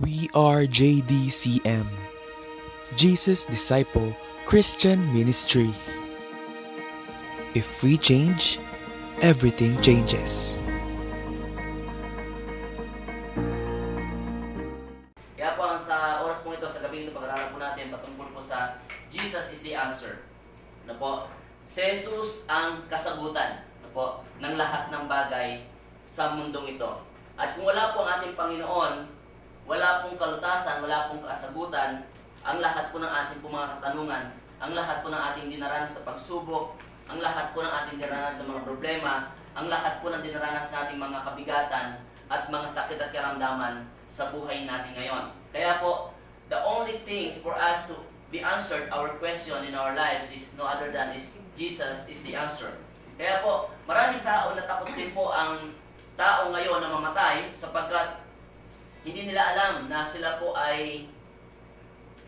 We are JDCM, Jesus Disciple Christian Ministry. If we change, everything changes. Kaya po sa oras po ito, sa gabi ito, pag-aralan po natin patungkol po sa Jesus is the answer. Ano po? Si Jesus ang kasagutan po, ng lahat ng bagay sa mundong ito. At kung wala po ang ating Panginoon, wala pong kalutasan, wala pong kasagutan, ang lahat po ng ating po mga katanungan, ang lahat po ng ating dinaranas sa pagsubok, ang lahat po ng ating dinaranas sa mga problema, ang lahat po ng dinaranas nating mga kabigatan at mga sakit at karamdaman sa buhay natin ngayon. Kaya po, the only things for us to be answered our question in our lives is no other than is Jesus is the answer. Kaya po, maraming tao na takot din po ang tao ngayon na mamatay sapagkat hindi nila alam na sila po ay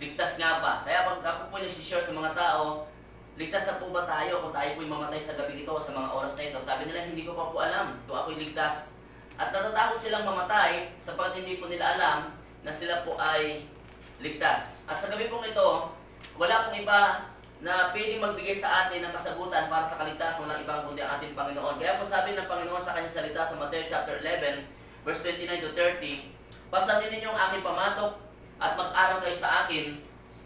ligtas nga ba. Kaya pag ako po nag-share sa mga tao, ligtas na po ba tayo kung tayo po ay mamatay sa gabi ito, sa mga oras na ito? Sabi nila, hindi ko pa po alam kung ako'y ligtas. At natatakot silang mamatay sapagkat hindi po nila alam na sila po ay ligtas. At sa gabi pong ito, wala pong iba na pwedeng magbigay sa atin ng kasagutan para sa kaligtasan, walang ibang kundi ang ating Panginoon. Kaya po sabi ng Panginoon sa kanyang salita sa Matthew chapter 11, verse 29 to 30, "Pasanin ninyo ang aking pamatok at mag-aral kayo sa akin,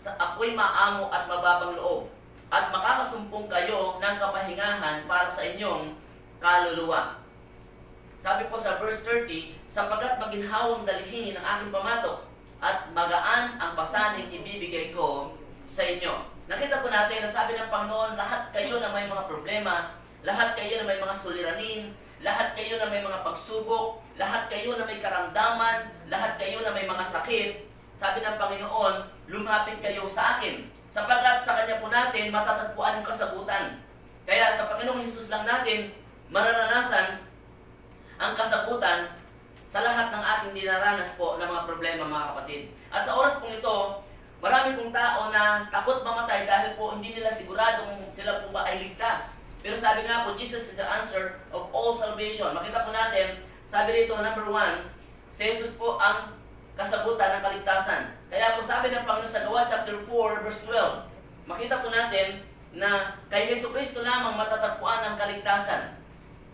ako'y maamo at mababang loob, at makakasumpong kayo ng kapahingahan para sa inyong kaluluwa." Sabi po sa verse 30, "Sapagkat maginhawang dalhin ang aking pamatok at magaan ang pasaning ibibigay ko sa inyo." Nakita po natin na sabi ng Panginoon, lahat kayo na may mga problema, lahat kayo na may mga suliranin, lahat kayo na may mga pagsubok, lahat kayo na may karamdaman, lahat kayo na may mga sakit, sabi ng Panginoon, lumapit kayo sa akin, sapagkat sa Kanya po natin matatagpuan ang kasagutan. Kaya sa Panginoong Hesus lang natin mararanasan ang kasagutan sa lahat ng ating dinaranas po ng mga problema, mga kapatid. At sa oras pong ito, marami pong tao na takot mamatay dahil po hindi nila siguradong sila po ba ay ligtas. Pero sabi nga po, Jesus is the answer of all salvation. Makita po natin, sabi rito, number 1, si Jesus po ang kasagutan ng kaligtasan. Kaya po sabi ng Panginoon sa Gawa chapter 4, verse 12, makita po natin na kay Jesucristo lamang matatagpuan ang kaligtasan.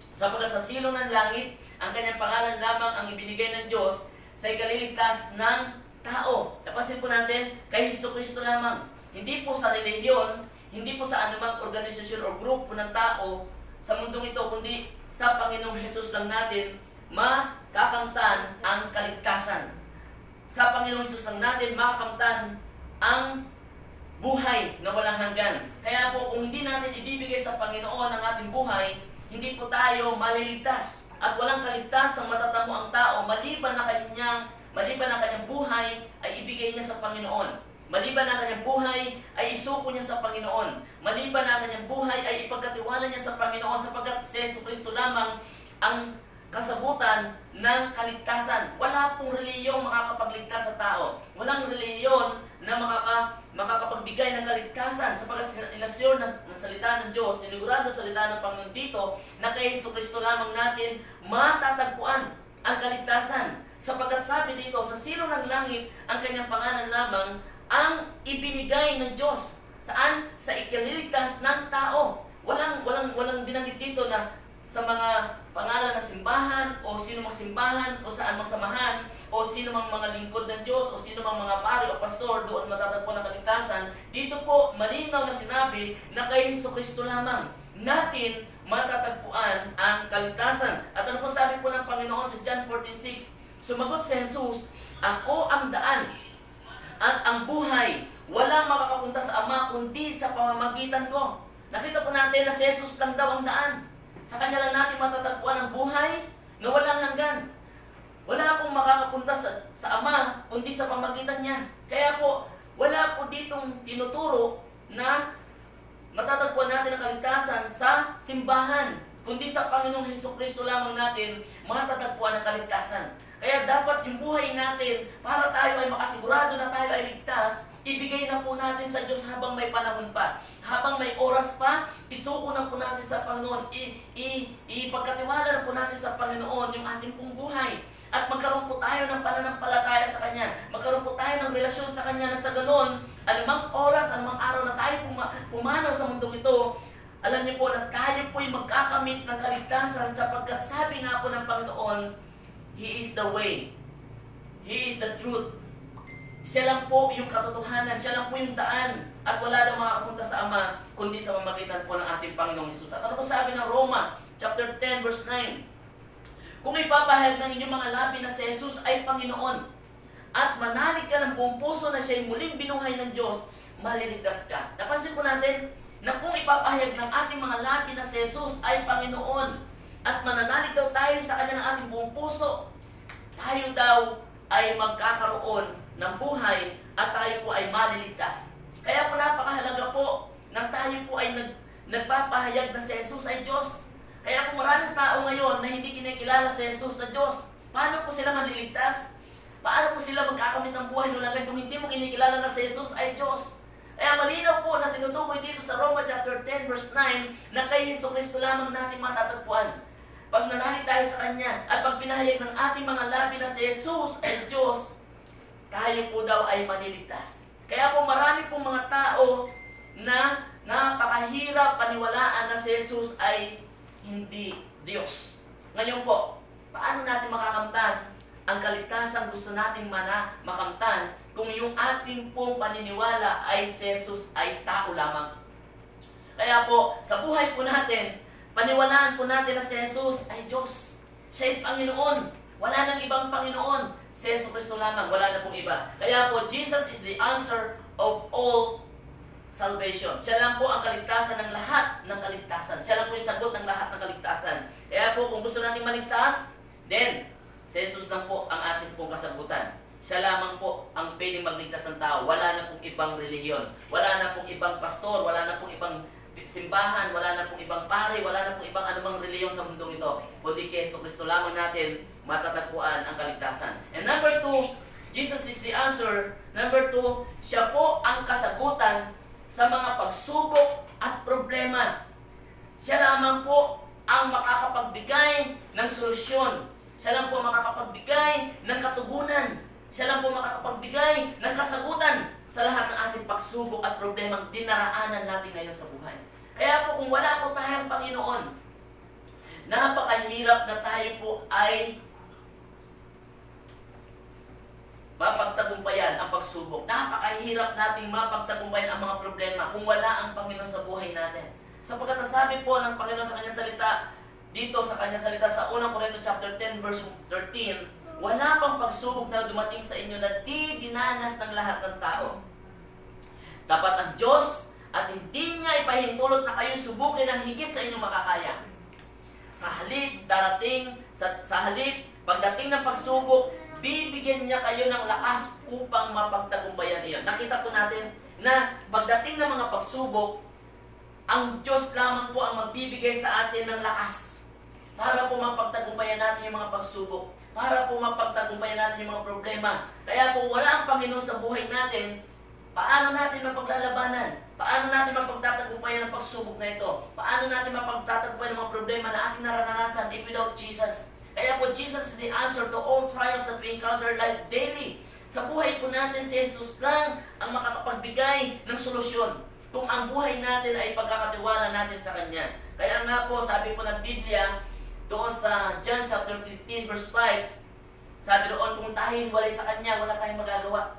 Sapagkat sa silong ng langit, ang kanyang pangalan lamang ang ibinigay ng Diyos sa ikaliligtas ng tao. Napansin po natin, kay Jesucristo lamang. Hindi po sa relihiyon, hindi po sa anumang organisasyon o grupo ng tao sa mundong ito, kundi sa Panginoong Hesus lang natin makakamtan ang kaligtasan. Sa Panginoong Hesus lang natin makakamtan ang buhay na walang hanggan. Kaya po, kung hindi natin ibibigay sa Panginoon ang ating buhay, hindi po tayo maliligtas. At walang kaligtasang matatamo ang tao maliban ang kanyang buhay ay ibigay niya sa Panginoon. Maliban ang kanyang buhay ay isuko niya sa Panginoon. Maliban ang kanyang buhay ay ipagkatiwala niya sa Panginoon sapagkat si Jesucristo lamang ang kasabutan ng kaligtasan. Wala pong reliyong makakapagligtas sa tao. Walang reliyon na makakapagbigay ng kaligtasan sapagkat inasyon ng salita ng Diyos, sinigurado ng salita ng Panginoon dito na kay Jesucristo lamang natin matatagpuan ang kaligtasan. Sapagkat sabi dito, sa silong ng langit, ang kanyang pangalan lamang ang ibinigay ng Diyos. Saan? Sa ikaliligtas ng tao. Walang binanggit dito na sa mga pangalan na simbahan, o sino mang simbahan, o saan mang samahan, o sino mang mga lingkod ng Diyos, o sino mang mga pari o pastor, doon matatagpuan ang kaligtasan. Dito po, malinaw na sinabi na kay Jesucristo lamang natin matatagpuan ang kaligtasan. At ano po sabi po ng Panginoon sa John 14:6? Sumagot si Jesus, "Ako ang daan at ang buhay. Walang makakapunta sa Ama kundi sa pamamagitan ko." Nakita po natin na si Jesus lang daw ang daan. Sa Kanya lang natin matatagpuan ang buhay na walang hanggan. Wala pong makakapunta sa Ama kundi sa pamamagitan niya. Kaya po, wala po ditong tinuturo na matatagpuan natin ang kaligtasan sa simbahan, kundi sa Panginoong Hesukristo lamang natin matatagpuan ang kaligtasan. Kaya dapat yung buhay natin, para tayo ay makasigurado na tayo ay ligtas, ibigay na po natin sa Diyos habang may panahon pa. Habang may oras pa, isuko na po natin sa Panginoon. Ipagkatiwala na po natin sa Panginoon yung ating pong buhay. At magkaroon po tayo ng pananampalataya sa Kanya. relasyon sa Kanya na sa ganon, anumang oras, anumang araw na tayo pumanaw sa mundong ito, alam niyo po na tayo po'y magkakamit ng kaligtasan sapagkat sabi nga po ng Panginoon, He is the way, He is the truth. Siya lang po yung katotohanan, siya lang po yung daan, at wala daw makakapunta sa Ama kundi sa pamamagitan po ng ating Panginoong Hesus. At ano po sabi ng Roma, chapter 10, verse 9? Kung ipapahayag ng inyong mga labi na si Jesus ay Panginoon, at manalig ka ng buong puso na siya'y muling binuhay ng Diyos, maliligtas ka. Napansin po natin na kung ipapahayag ng ating mga labi na si Jesus ay Panginoon, at mananalig daw tayo sa Kanya ng ating buong puso, tayo daw ay magkakaroon ng buhay at tayo po ay maliligtas. Kaya po napakahalaga po nang tayo po ay nagpapahayag na si Jesus ay Diyos. Kaya po maraming tao ngayon na hindi kinikilala si Jesus na Diyos. Paano po sila maliligtas? Paano po sila magkakamit ng buhay ng langit kung hindi mo kinikilala na si Jesus ay Diyos? Kaya malinaw po na tinutukoy dito sa Roma chapter 10 verse 9 na kay Jesucristo lamang natin matatagpuan. Pag nanalig tayo sa Kanya at pag pinahayag ng ating mga labi na si Jesus ay Diyos, tayo po daw ay maniligtas. Kaya po marami pong mga tao na napakahirap paniwalaan na si Jesus ay hindi Diyos. Ngayon po, paano natin makakamtan ang kaligtasan gusto nating makamtan kung yung ating pong paniniwala ay si Jesus ay tao lamang? Kaya po, sa buhay po natin, paniwalaan po natin na si Jesus ay Diyos. Siya ay Panginoon. Wala nang ibang Panginoon. Si Jesucristo lamang, wala na pong iba. Kaya po, Jesus is the answer of all salvation. Siya lang po ang kaligtasan ng lahat ng kaligtasan. Siya lang po yung sagot ng lahat ng kaligtasan. Kaya po, kung gusto natin maligtas, then, si Jesus lang po ang ating pong kasagutan. Siya lamang po ang pwedeng magligtas ng tao. Wala na pong ibang relihiyon. Wala na pong ibang pastor. Wala na pong ibang simbahan. Wala na pong ibang pare. Wala na pong ibang anumang relihiyon sa mundong ito. Kundi kay Jesucristo lamang natin matatagpuan ang kaligtasan. And number 2, Jesus is the answer. Number 2, siya po ang kasagutan sa mga pagsubok at problema. Siya lamang po ang makakapagbigay ng solusyon. Siya lang po makakapagbigay ng katugunan. Siya lang po makakapagbigay ng kasagutan sa lahat ng ating pagsubok at problemang dinaraanan natin ngayon sa buhay. Kaya po kung wala po tayong Panginoon, napakahirap na tayo po ay mapagtagumpayan ang pagsubok. Napakahirap nating mapagtagumpayan ang mga problema kung wala ang Panginoon sa buhay natin. Sapagkat nasabi po ng Panginoon sa Kanyang salita, dito sa Kanyang salita sa 1 Corinto chapter 10 verse 13, wala pang pagsubok na dumating sa inyo na di dinanas ng lahat ng tao. Tapat ang Diyos at hindi niya ipahintulot na kayo subukin ang higit sa inyong makakaya. Sa halip pagdating ng pagsubok, bibigyan niya kayo ng lakas upang mapagtagumpayan iyon. Nakita po natin na pagdating ng mga pagsubok, ang Diyos lamang po ang magbibigay sa atin ng lakas para po mapagtagumpayan natin yung mga pagsubok, para po mapagtagumpayan natin yung mga problema. Kaya po wala ang Panginoon sa buhay natin, paano natin mapaglalabanan? Paano natin mapagtatagumpayan ang pagsubok na ito? Paano natin mapagtatagumpayan ang mga problema na ating naranasan if without Jesus? Kaya po, Jesus is the answer to all trials that we encounter in life daily. Sa buhay po natin, si Jesus lang ang makakapagbigay ng solusyon kung ang buhay natin ay pagkakatiwala natin sa Kanya. Kaya nga po, sabi po ng Biblia, doon sa John chapter 15 verse 5, sabi doon, kung tayo hiwalay sa Kanya, wala tayong magagawa.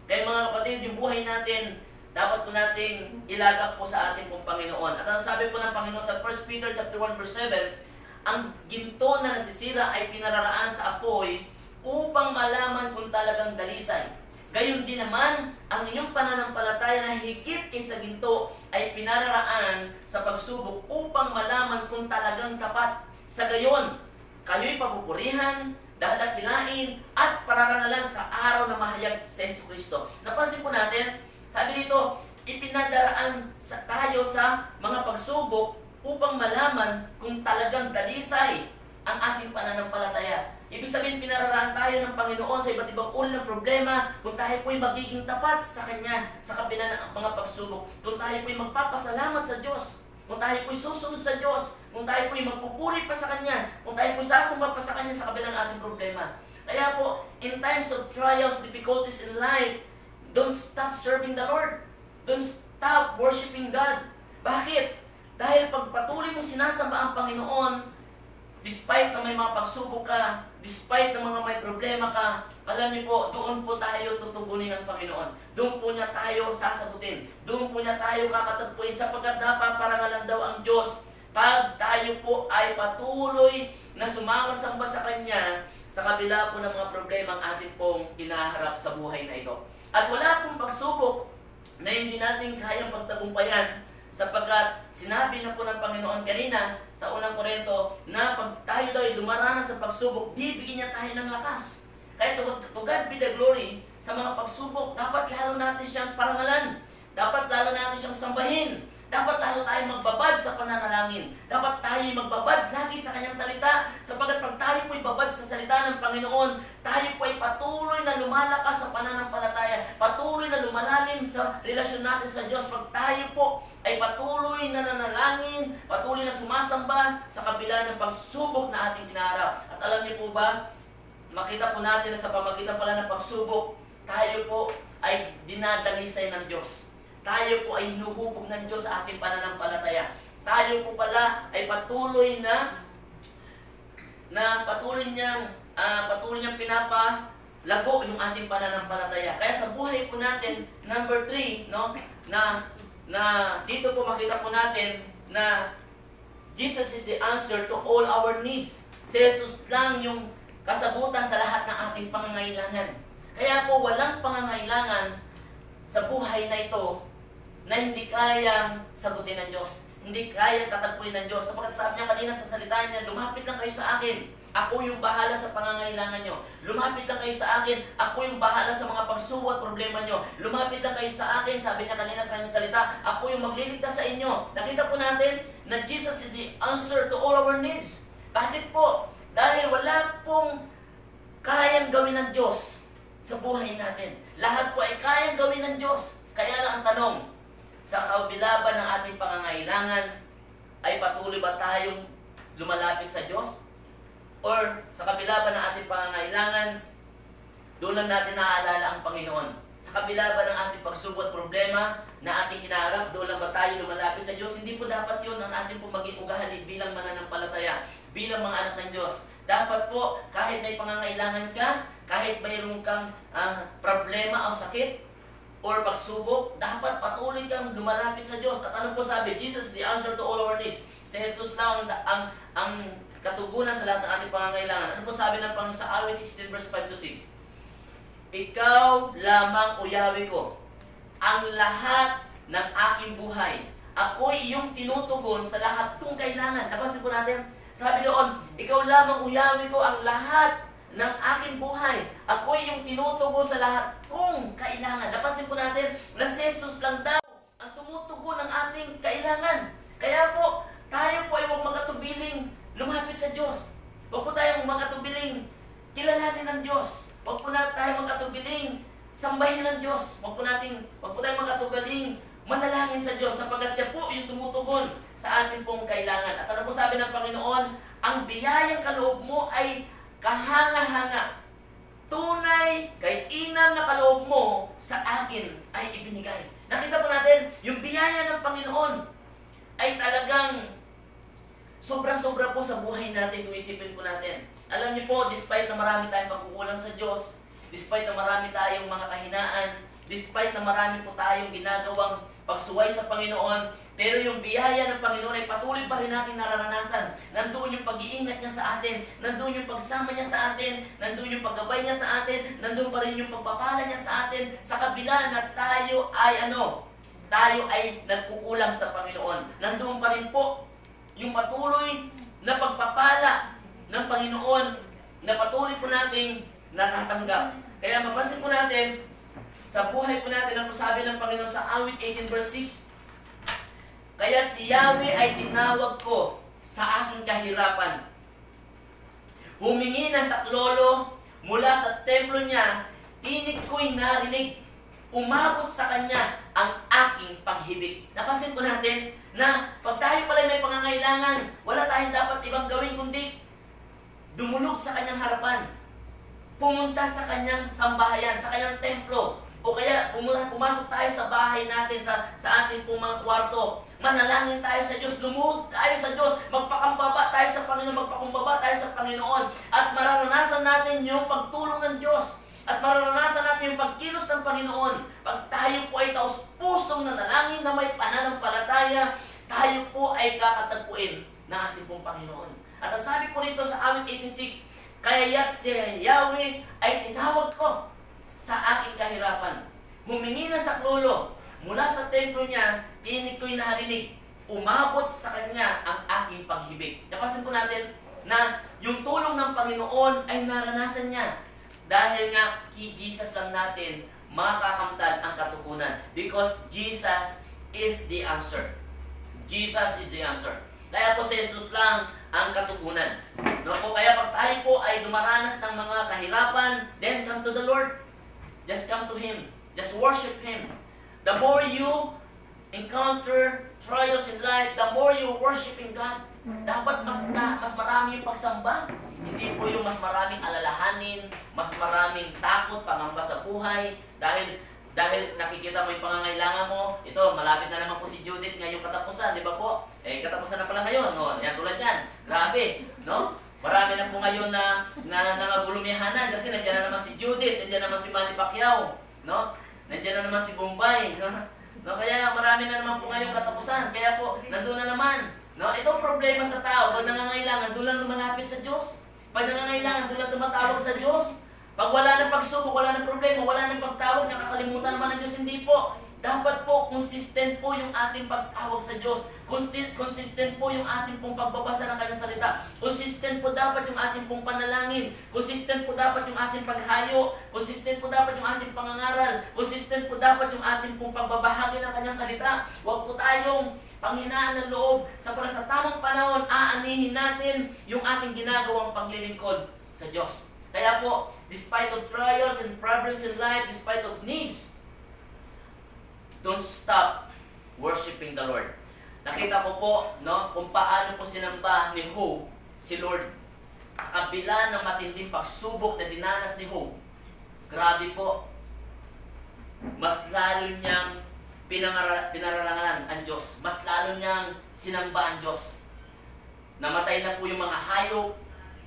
Kaya mga kapatid, yung buhay natin, dapat po nating ilagak po sa ating pong Panginoon. At ang sabi po ng Panginoon sa 1 Peter chapter 1 verse 7, ang ginto na nasisira ay pinararaan sa apoy upang malaman kung talagang dalisay. Gayon din naman, ang inyong pananampalataya na higit kaysa ginto ay pinararaan sa pagsubok upang malaman kung talagang tapat. Sa gayon, kayo'y papupurihan, dadakilain, at pararangalan sa araw na mahayag sa Jesucristo. Napansin po natin, sabi dito, ipinadaraan tayo sa mga pagsubok upang malaman kung talagang dalisay ang ating pananampalataya. Ibig sabihin, pinararaan tayo ng Panginoon sa iba't ibang uri ng problema kung tayo po'y magiging tapat sa Kanya sa kabila ng mga pagsubok. Kung tayo po'y magpapasalamat sa Diyos. Kung tayo po'y susunod sa Diyos. Kung tayo po'y magpupuri pa sa Kanya. Kung tayo po'y sasamba pa sa Kanya sa kabila ng ating problema. Kaya po, in times of trials, difficulties in life, don't stop serving the Lord. Don't stop worshiping God. Bakit? Dahil pag patuloy mong sinasamba ang Panginoon, despite na may mga pagsubok ka, despite na mga may problema ka, alam niyo po, doon po tayo tutugunin ng Panginoon. Doon po niya tayo sasagutin. Doon po niya tayo kakatagpuin sapagkat napaparangalan daw ang Diyos pag tayo po ay patuloy na sumasamba sa Kanya sa kabila po ng mga problema ang ating pong hinaharap sa buhay na ito. At wala pong pagsubok na hindi natin kayang pagtagumpayan sapagkat sinabi na po ng Panginoon kanina sa unang Korinto na pag tayo daw ay dumaranas sa pagsubok, bibigyan niya tayo ng lakas. Kaya to God be the glory sa mga pagsubok, dapat lalo natin siyang parangalan. Dapat lalo natin siyang sambahin. Dapat lalo tayo magbabad sa pananalangin. Dapat tayo magbabad lagi sa Kanyang salita. Sapagkat pag tayo po'y babad sa salita ng Panginoon, tayo po'y patuloy na lumalakas sa pananampalataya. Patuloy na lumalalim sa relasyon natin sa Diyos. Pag tayo po ay patuloy na nanalangin, patuloy na sumasamba sa kabila ng pagsubok na ating kinaharap. At alam niyo po ba, makita po natin na sa pamagitan pala ng pagsubok, tayo po ay dinadalisay ng Diyos. Tayo po ay hinuhubog ng Diyos sa ating pananampalataya. Tayo po pala ay patuloy patuloy niyang pinapalago yung ating pananampalataya. Kaya sa buhay po natin, number 3, no, na dito po makita po natin na Jesus is the answer to all our needs. Si Jesus lang yung kasagutan sa lahat ng ating pangangailangan. Kaya po walang pangangailangan sa buhay na ito na hindi kayang sagutin ng Diyos. Hindi kayang katagpuin ng Diyos. Sapagkat sabi niya kanina sa salita niya, lumapit lang kayo sa akin. Ako yung bahala sa pangangailangan nyo. Lumapit lang kayo sa akin. Ako yung bahala sa mga pagsubok at problema nyo. Lumapit lang kayo sa akin. Sabi niya kanina sa kanyang salita, ako yung magliligtas sa inyo. Nakita po natin na Jesus is the answer to all our needs. Bakit po? Dahil wala pong kayang gawin ng Diyos sa buhay natin. Lahat po ay kayang gawin ng Diyos. Kaya lang ang tanong, sa kabila ba ng ating pangangailangan, ay patuloy ba tayong lumalapit sa Diyos? Or sa kabila ba ng ating pangangailangan, doon lang natin naaalala ang Panginoon? Sa kabila ba ng ating pagsubok at problema na ating kinaharap, doon lang ba tayo lumalapit sa Diyos? Hindi po dapat yun ang ating pong maging ugali bilang mananampalataya, bilang mga anak ng Diyos. Dapat po, kahit may pangangailangan ka, kahit mayroon kang problema o sakit, or pagsubok, dapat patuloy kang lumalapit sa Diyos. At ano po sabi? Jesus is the answer to all our needs. Si Jesus lang ang katugunan sa lahat ng ating pangangailangan. Ano po sabi ng Panginoon sa awit 16 verse 5 to 6? Ikaw lamang, O Yahweh ko, ang lahat ng aking buhay. Ako'y iyong tinutugon sa lahat kong kailangan. Napansin po natin? Sabi doon, ikaw lamang, O Yahweh ko, ang lahat ng aking buhay. Ako'y iyong tinutugon sa lahat kong kailangan. Napansin po natin na si Jesus lang daw ang tumutugon ng ating kailangan. Kaya po, tayo po ay huwag magkatubiling lumapit sa Diyos. Huwag po tayong magkatubiling kilalanin ng Diyos. Huwag po na tayo magkatubiling sambahin ng Diyos. Huwag po tayong magkatubiling manalangin sa Diyos sapagkat siya po yung tumutugon sa ating pong kailangan. At ano po sabi ng Panginoon? Ang biyayang kaloob mo ay kahanga-hanga. Tunay, kahit inang na kaloob mo sa akin ay ibinigay. Nakita po natin, yung biyaya ng Panginoon ay talagang sobra-sobra po sa buhay natin kung isipin po natin. Alam niyo po, despite na marami tayong pagkukulang sa Diyos, despite na marami tayong mga kahinaan, despite na marami po tayong ginagawang pagsuway sa Panginoon, pero yung biyaya ng Panginoon ay patuloy pa rin natin nararanasan. Nandoon yung pag-iingat niya sa atin, nandoon yung pagsama niya sa atin, nandoon yung paggabay niya sa atin, nandoon pa rin yung pagpapala niya sa atin, sa kabila na tayo ay nagkukulang sa Panginoon. Nandoon pa rin po yung patuloy na pagpapala ng Panginoon na patuloy po nating natatanggap. Kaya mapansin po natin, sa buhay po natin, ang sabi ng Panginoon sa awit 18 verse 6, kaya't si Yahweh ay tinawag ko sa aking kahirapan. Humingi ng saklolo mula sa templo niya, tinig ko'y narinig. Umabot sa kanya ang aking paghibig. Napansin po natin na pag tayo pala may pangangailangan, wala tayong dapat ibang gawin kundi dumulog sa kanyang harapan. pumunta sa kanyang sambahayan, sa kanyang templo, o kaya pumasok tayo sa bahay natin, sa ating pong mga kwarto, manalangin tayo sa Diyos, lumuhod tayo sa Diyos, magpakumbaba tayo sa Panginoon, at mararanasan natin yung pagtulong ng Diyos, at mararanasan natin yung pagkilos ng Panginoon. Pag tayo po ay taos-pusong nanalangin na may pananampalataya, tayo po ay kakatagpuin ng ating pong Panginoon. At ang sabi po rito sa awit 86, kaya't si Yahweh ay tinawag ko sa aking kahirapan. Humingi na saklolo mula sa templo niya, tinig ko'y narinig. Umabot sa kanya ang aking paghibig. Napasin po natin na yung tulong ng Panginoon ay naranasan niya. Dahil nga, kay Jesus lang natin makakamtan ang katugunan. Because Jesus is the answer. Jesus is the answer. Kaya po si Jesus lang ang katugunan. No po, kaya pag tayo po ay dumaranas ng mga kahirapan, then come to the Lord. Just come to Him. Just worship Him. The more you encounter trials in life, the more you worshiping God. Dapat mas marami yung pagsamba. Hindi po yung mas maraming alalahanin, mas maraming takot, pangamba sa buhay. Dahil nakikita mo yung pangangailangan mo, ito, malapit na naman po si Judith ngayong katapusan, di ba po? Katapusan na pala ngayon, no? Yan, tulad yan. Grabe, no? Marami na po ngayon na nangagulumihanan kasi nandiyan na naman si Judith, nandiyan naman si Manny Pacquiao, no? Nandiyan na naman si Bombay, no? Kaya marami na naman po ngayong katapusan. Kaya po, nandun na naman, no? Itong problema sa tao, pag nangangailangan, doon lang lumalapit sa Diyos. Pag nangangailangan, doon lang tumatawag sa Diyos. Pag wala ng pagsubok, wala ng problema, wala ng pagtawag, nakakalimutan naman ng Diyos, hindi po. Dapat po, consistent po yung ating pagtawag sa Diyos. Consistent po yung ating pong pagbabasa ng Kanyang salita. Consistent po dapat yung ating pong panalangin. Consistent po dapat yung ating paghayo. Consistent po dapat yung ating pangangaral. Consistent po dapat yung ating pong pagbabahagi ng Kanyang salita. Huwag po tayong panghinaan ng loob. Sa tamang panahon, aanihin natin yung ating ginagawang paglilingkod sa Diyos. Kaya po, despite of trials and problems in life, despite of needs, don't stop worshiping the Lord. Nakita ko po, no, kung paano po sinamba ni Job si Lord. Sa kabila ng matinding pagsubok na dinanas ni Job, grabe po, mas lalo niyang pinararangalan ang Diyos. Mas lalo niyang sinamba ang Diyos. Namatay na po yung mga hayop,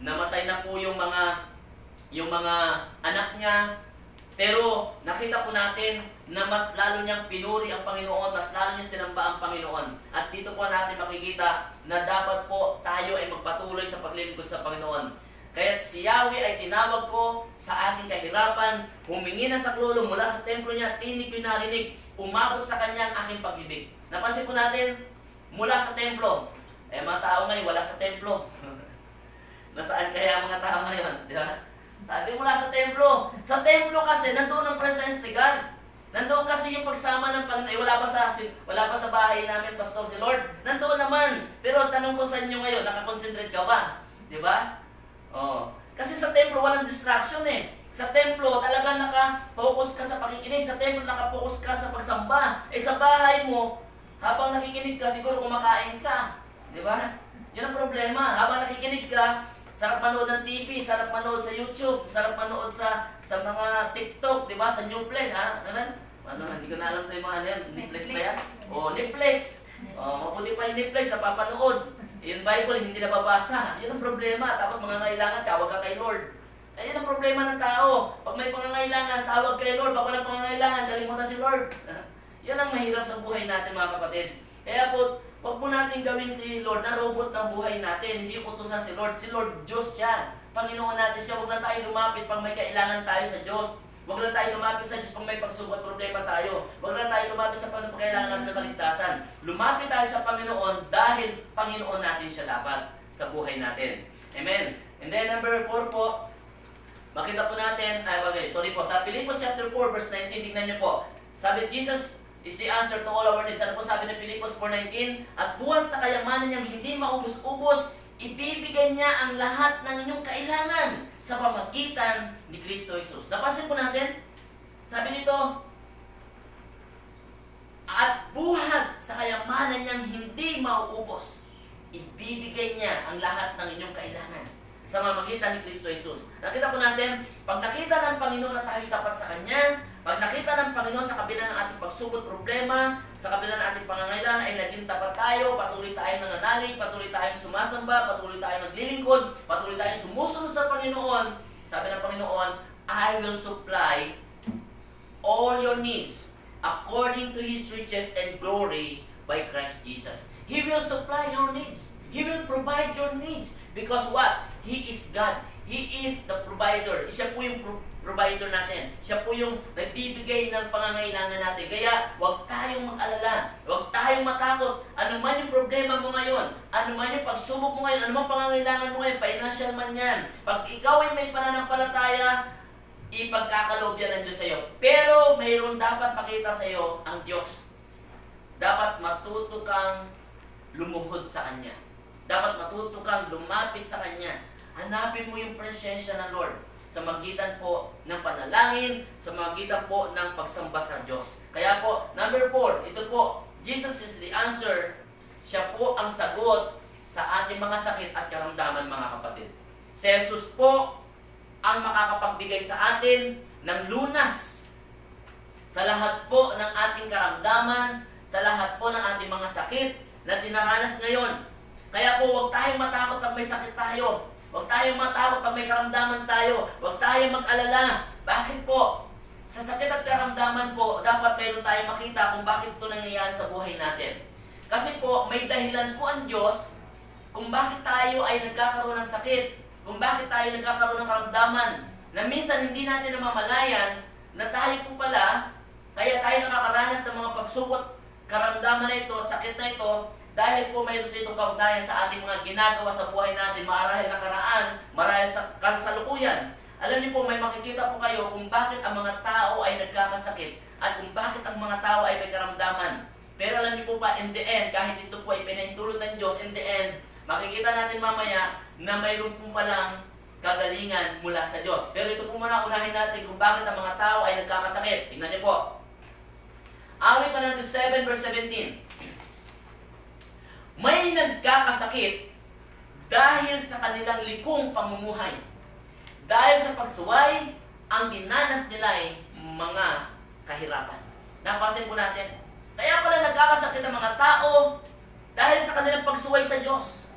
namatay na po yung mga anak niya, pero nakita po natin na mas lalo niyang pinuri ang Panginoon, mas lalo niyang sinamba ang Panginoon. At dito po natin makikita na dapat po tayo ay magpatuloy sa paglilingkod sa Panginoon. Kaya si Yahweh ay tinawag ko sa aking kahirapan, humingi na saklolo mula sa templo niya, tinig ko'y narinig, umabot sa kanya ang aking pag-ibig. Napansin po natin, mula sa templo. Mga tao ngayon wala sa templo. Nasaan kaya mga tao ngayon? Di ba? Sabi mula sa templo. Sa templo kasi, nandoon ang presence ni God. Nandoon kasi yung pagsama ng Panginoon. Wala pa sa bahay namin, Pastor, si Lord. Nandoon naman. Pero tanong ko sa inyo ngayon, nakakonsentrate ka ba? Di ba? Oh. Kasi sa templo, walang distraction eh. Sa templo, talaga naka-focus ka sa pakikinig. Sa templo, naka-focus ka sa pagsamba. Sa bahay mo, habang nakikinig ka, siguro kumakain ka. Di ba? Yan ang problema. Habang nakikinig ka, sarap manood ng TV, sarap manood sa YouTube, sarap manood sa mga TikTok, di ba? Sa Newplay, ha? Hindi ko na alam yung mga Netflix ba yan? Netflix. Mabuti pa yung Netflix, napapanood. Yung Bible, hindi nababasa. Yan ang problema. Tapos mga kailangan, tawag ka kay Lord. Yan ang problema ng tao. Pag may pangangailangan, tawag kay Lord. Pag walang pangangailangan, kalimutan si Lord. Yan ang mahirap sa buhay natin, mga kapatid. Kaya po, huwag po natin gawin si Lord na robot ng buhay natin. Hindi utusan si Lord. Si Lord, Diyos siya. Panginoon natin siya. Huwag na tayo lumapit pag may kailangan tayo sa Diyos. Huwag na tayo lumapit sa Diyos pag may pagsubok at problema tayo. Huwag na tayo lumapit sa pagkailangan natin ng kaligtasan. Lumapit tayo sa Panginoon dahil Panginoon natin siya dapat sa buhay natin. Amen. And then number 4 po, makita po natin, sa Philippians chapter 4 verse 19, tignan niyo po. Sabi, Jesus is the answer to all our needs. Ano po sabi ng Philippians 4:19? At buhat sa kayamanan niyang hindi maubos-ubos, ibibigay niya ang lahat ng inyong kailangan sa pamagitan ni Kristo Jesus. Napansin po natin? Sabi nito, at buhat sa kayamanan niyang hindi mauubos, ibibigay niya ang lahat ng inyong kailangan sa pamamagitan ni Kristo Jesus. Nakita po natin, Pag nakita ng Panginoon na tayo tapat sa Kanya, pag nakita ng Panginoon sa kabila ng ating pagsubok problema, sa kabila ng ating pangangailangan ay naging tapat tayo, patuloy tayong nananalig, patuloy tayong sumasamba, patuloy tayong naglilingkod, patuloy tayong sumusunod sa Panginoon, sabi ng Panginoon, I will supply all your needs according to His riches and glory by Christ Jesus. He will supply your needs. He will provide your needs. Because what? He is God. He is the provider. Siya po yung provider natin. Siya po yung nagbibigay ng pangangailangan natin. Kaya huwag tayong mag-alala. Huwag tayong matakot. Ano man yung problema mo ngayon, ano man yung pagsubok mo ngayon, ano man pangangailangan mo ngayon, financial man yan. Pag ikaw ay may pananampalataya, ipagkakaloob yan ng Diyos sa iyo. Pero mayroon dapat makita sa iyo ang Diyos. Dapat matuto kang lumuhod sa Kanya. Dapat matuto kang lumapit sa Kanya. Hanapin mo yung presensya ng Lord sa magitan po ng panalangin, sa magitan po ng pagsamba sa Diyos. Kaya po, number 4, ito po, Jesus is the answer. Siya po ang sagot sa ating mga sakit at karamdaman, mga kapatid. Si Jesus po ang makakapagbigay sa atin ng lunas sa lahat po ng ating karamdaman, sa lahat po ng ating mga sakit na dinaranas ngayon. Kaya po, huwag tayong matakot pag may sakit tayo. Huwag tayong matakot pag may karamdaman tayo. Huwag tayong mag-alala. Bakit po? Sa sakit at karamdaman po, dapat mayroon tayong makita kung bakit ito nangyayari sa buhay natin. Kasi po, may dahilan po ang Diyos kung bakit tayo ay nagkakaroon ng sakit, kung bakit tayo nagkakaroon ng karamdaman, na minsan hindi natin namamalayan na tayo po pala, kaya tayo nakakaranas ng mga pagsubok, karamdaman na ito, sakit na ito, dahil po mayroon ditong kaugnayan sa ating mga ginagawa sa buhay natin, marahil nakaraan, marahil sa kasalukuyan. Alam niyo po, may makikita po kayo kung bakit ang mga tao ay nagkakasakit at kung bakit ang mga tao ay may karamdaman. Pero alam niyo po ba, in the end, kahit ito po ay pinahintulot ng Diyos, in the end, makikita natin mamaya na mayroon po palang kagalingan mula sa Diyos. Pero ito po muna, unahin natin kung bakit ang mga tao ay nagkakasakit. Tingnan niyo po. Awit 107 verse 17. May nagkakasakit dahil sa kanilang likong pamumuhay. Dahil sa pagsuway, ang dinanas nila ay mga kahirapan. Napansin po natin. Kaya pala nagkakasakit ang mga tao dahil sa kanilang pagsuway sa Diyos.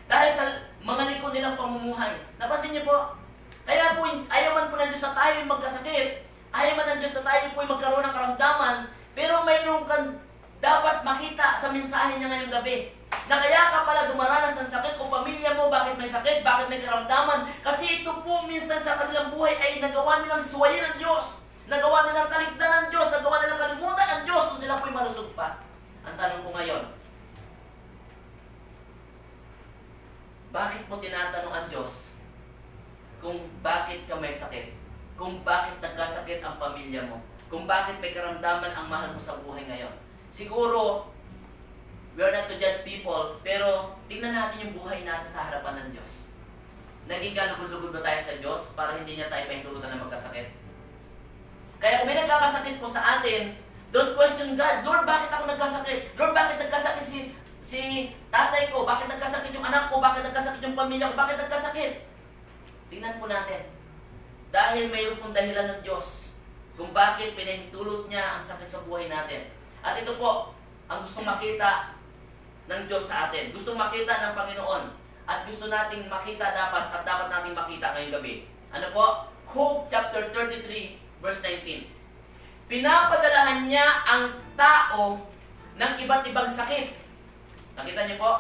Dahil sa mga liko nilang pamumuhay. Napansin niyo po? Kaya po, ayaw man po ng Diyos na tayo magkasakit. Ayaw man ng Diyos na tayo po magkaroon ng karamdaman. Pero mayroon kang dapat makita sa mensahe niya ngayong gabi. Na kaya ka pala dumaranas ng sakit o pamilya mo, bakit may sakit, bakit may karamdaman. Kasi ito po minsan sa kanilang buhay ay nagawa nilang suwayin ng Diyos. Nagawa nilang talikdan ng Diyos, nagawa nilang kalimutan ng Diyos kung sila po'y malusog pa. Ang tanong ko ngayon, bakit mo tinatanong ang Diyos kung bakit ka may sakit? Kung bakit nagkasakit ang pamilya mo? Kung bakit may karamdaman ang mahal mo sa buhay ngayon? Siguro, we are not to judge people, pero tingnan natin yung buhay natin sa harapan ng Diyos. Naging kalugod-lugod ba tayo sa Diyos para hindi niya tayo pahintulutan na magkasakit? Kaya kung may nagkakasakit po sa atin, don't question God. Lord, bakit ako nagkasakit? Lord, bakit nagkasakit si tatay ko? Bakit nagkasakit yung anak ko? Bakit nagkasakit yung pamilya ko? Bakit nagkasakit? Tingnan po natin. Dahil mayroon pong dahilan ng Diyos kung bakit pinahintulot niya ang sakit sa buhay natin. At ito po, ang gustong makita ng Diyos sa atin. Gustong makita ng Panginoon. At gusto nating makita dapat at dapat nating makita ngayong gabi. Ano po? Hope chapter 33 verse 19. Pinapadalahan niya ang tao ng iba't ibang sakit. Nakita niyo po?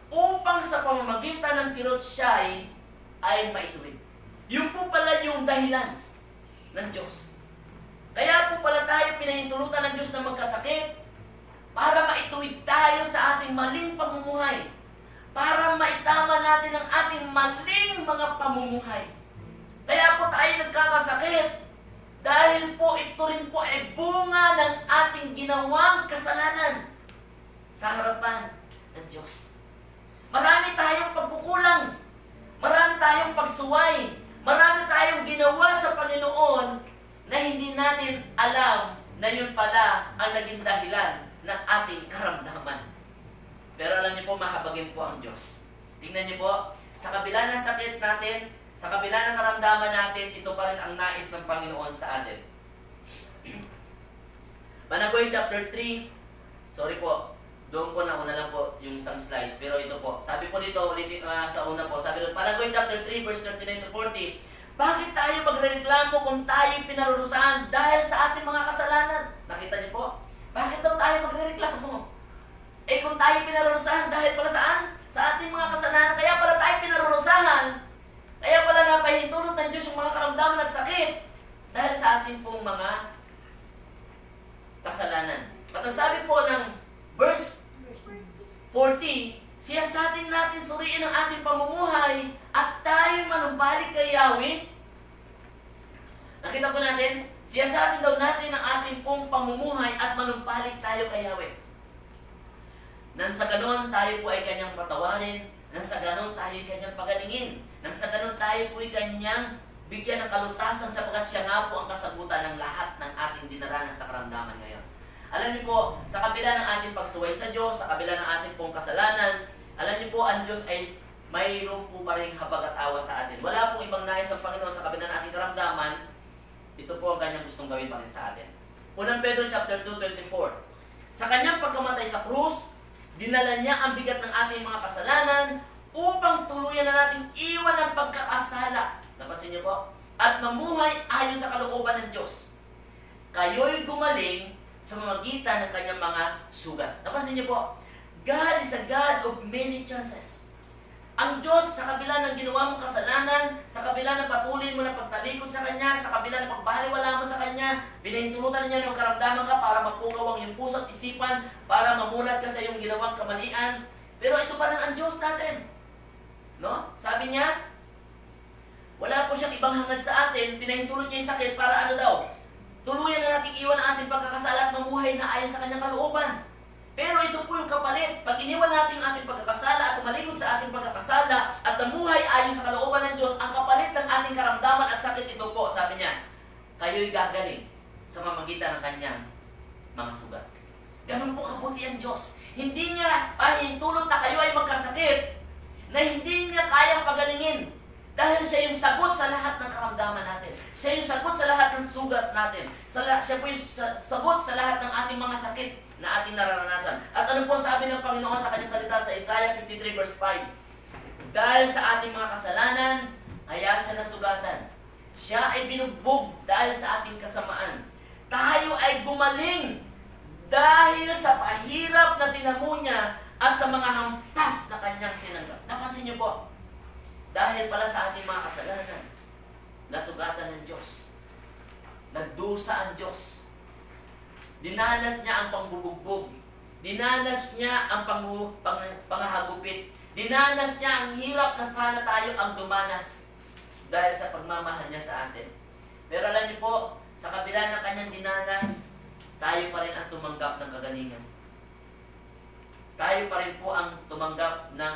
Upang sa pamamagitan ng kirot siya ay maituwid. Yun po pala yung dahilan ng Diyos. Kaya po pala tayo pinahintulutan ng Diyos na magkasakit para maituwid tayo sa ating maling pamumuhay. Para maitama natin ang ating maling mga pamumuhay. Kaya po tayo nagkakasakit dahil po ito rin po ay bunga ng ating ginawang kasalanan sa harapan ng Diyos. Marami tayong pagkukulang. Marami tayong pagsuway. Marami tayong ginawa sa Panginoon na hindi natin alam na yun pala ang naging dahilan ng ating karamdaman. Pero alam niyo po, mahabagin po ang Diyos. Tingnan niyo po, sa kabila ng sakit natin, Sa kabila ng karamdaman natin, ito pa rin ang nais ng Panginoon sa atin. Panagoy chapter 3, sorry po, doon po nauna lang po yung isang slides, pero ito po, sabi po dito, ulitin sa una po, sabi doon, Panagoy chapter 3, verse 39 to 40, bakit tayo magreklamo kung tayo pinarurusahan dahil sa ating mga kasalanan? Nakita niyo po? Bakit daw tayo magreklamo? Eh kung tayo pinarurusahan dahil pala saan? Sa ating mga kasalanan, kaya pala tayo pinarurusahan, kaya pala napahintulot ng Diyos yung mga karamdaman at sakit dahil sa ating pong mga kasalanan. At ang sabi po ng verse 40, siyasatin natin suriin ang ating pamumuhay at tayo manumbalik kay Yahweh. Nakita po natin, siyasatin daw natin ang ating pong pamumuhay at manumbalik tayo kay Yahweh. Nang sa ganon tayo po ay kanyang patawarin, nang sa ganon tayo ay kanyang pagalingin, nang sa ganon tayo po ay kanyang bigyan ng kalutasan sapagkat siya nga po ang kasagutan ng lahat ng ating dinaranas sa karamdaman ngayon. Alam niyo po, sa kabila ng ating pagsuway sa Diyos, sa kabila ng ating pong kasalanan, alam niyo po, ang Diyos ay mayroon po pa rin habag at awa sa atin. Wala pong ibang nais ang Panginoon sa kabila ng ating karamdaman, ito po ang kanyang gustong gawin pa rin sa atin. Unang Pedro chapter 2:24. Sa kanyang pagkamatay sa krus, dinala niya ang bigat ng ating mga kasalanan upang tuluyan na nating iwan ang pagkakasala. Napansin niyo po? At mamuhay ayon sa kalooban ng Diyos. Kayo'y gumaling sa mamagitan ng kanyang mga sugat. Napansin niyo po? God is a God of many chances. Ang Diyos, sa kabila ng ginawa mong kasalanan, sa kabila ng patuloy mo na pagtalikod sa Kanya, sa kabila ng pagbaliwala mo sa Kanya, pinahintulutan niya ng karamdaman ka para mapukaw ang iyong puso at isipan, para mamulat ka sa iyong ginawang kamalian. Pero ito pa rin ang Diyos natin. No? Sabi niya, wala po siyang ibang hangad sa atin, pinahintulot niya yung sakit para ano daw? Tuluyan na natin iwan ang ating pagkakasala at mamuhay na ayon sa Kanyang kalooban. Pero ito po yung kapalit. Pag iniwan natin ang ating pagkakasala at tumalikod sa ating pagkakasala at namuhay ayon sa kalooban ng Diyos, ang kapalit ng ating karamdaman at sakit ito po, sabi niya, kayo'y gagaling sa mamagitan ng Kanyang mga sugat. Ganun po kabuti ang Diyos. Hindi niya pahintulot na kayo ay magkasakit na hindi niya kayang pagalingin. Dahil siya yung sagot sa lahat ng karamdaman natin. Siya yung sagot sa lahat ng sugat natin. Siya po yung sagot sa lahat ng ating mga sakit na ating nararanasan. At ano po sabi ng Panginoon sa kanyang salita sa Isaiah 53 verse 5? Dahil sa ating mga kasalanan, kaya siya nasugatan. Siya ay binugbog dahil sa ating kasamaan. Tayo ay gumaling dahil sa pahirap na tinamo niya at sa mga hampas na kanyang tinanggap. Napansin niyo po? Dahil pala sa ating mga kasalanan, nasugatan ng Diyos. Nagdusa ang Diyos. Dinanas niya ang pangbubugbog. Dinanas niya ang pangahagupit. Dinanas niya ang hirap na sana tayo ang dumanas dahil sa pagmamahal niya sa atin. Pero alam niyo po, sa kabila ng kanyang dinanas, tayo pa rin ang tumanggap ng kagalingan. Tayo pa rin po ang tumanggap ng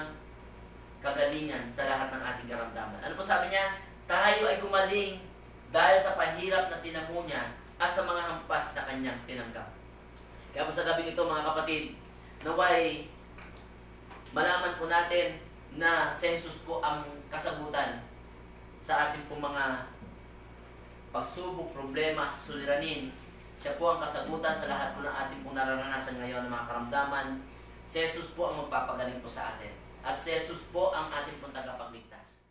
kagalingan sa lahat ng ating karamdaman. Ano po sabi niya? Tayo ay gumaling dahil sa pahirap na tinamo niya at sa mga hampas na kanyang tinanggap. Kaya po sa gabing ito mga kapatid, naway malaman po natin na si Jesus po ang kasagutan sa ating po mga pagsubok, problema, suliranin. Siya po ang kasagutan sa lahat po ng ating pong nararanasan ngayon ng mga karamdaman. Si Jesus po ang magpapagaling po sa atin. At si Jesus po ang ating pong tagapagligtas.